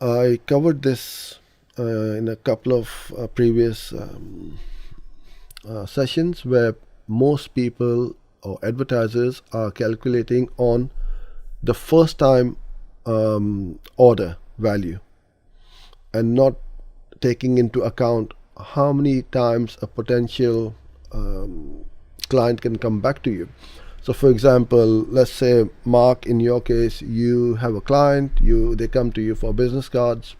I covered this in a couple of previous sessions where most people or advertisers are calculating on the first time order value and not taking into account how many times a potential client can come back to you. So for example, let's say Mark, in your case, you have a client, they come to you for business cards.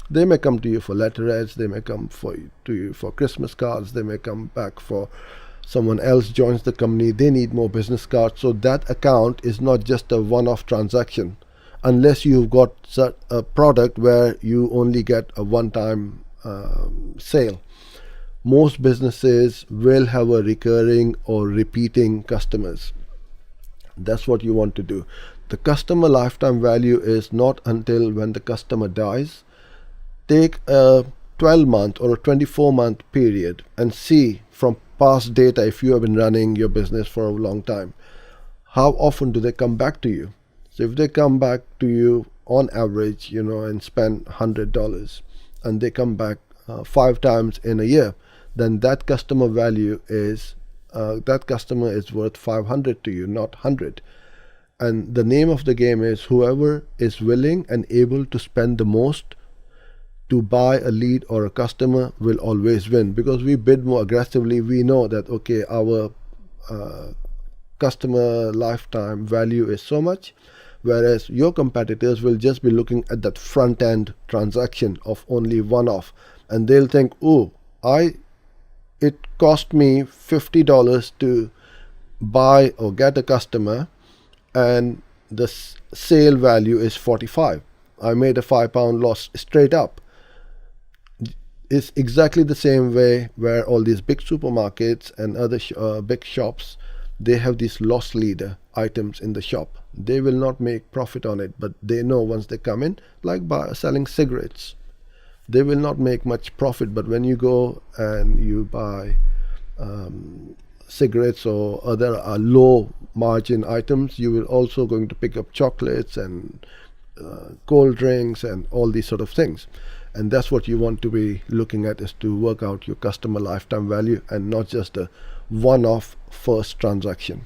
They may come to you for letterheads, they may come to you for Christmas cards, they may come back for someone else joins the company, they need more business cards. So that account is not just a one-off transaction unless you've got a product where you only get a one-time sale. Most businesses will have a recurring or repeating customers. That's what you want to do. The customer lifetime value is not until when the customer dies. Take a 12-month or a 24-month period and see from past data, if you have been running your business for a long time, how often do they come back to you. So if they come back to you on average, and spend $100, and they come back 5 times in a year, then that customer value is that customer is worth 500 to you, not 100. And the name of the game is whoever is willing and able to spend the most to buy a lead or a customer will always win, because we bid more aggressively. We know that, okay, our customer lifetime value is so much, whereas your competitors will just be looking at that front end transaction of only one off, and they'll think, oh, it cost me $50 to buy or get a customer, and the sale value is 45. I made a £5 loss straight up. It's exactly the same way where all these big supermarkets and other big shops, they have these loss leader items in the shop. They will not make profit on it, but they know once they come in, like by selling cigarettes, they will not make much profit. But when you go and you buy cigarettes or other low margin items, you will also going to pick up chocolates and cold drinks and all these sort of things. And that's what you want to be looking at, is to work out your customer lifetime value and not just a one-off first transaction.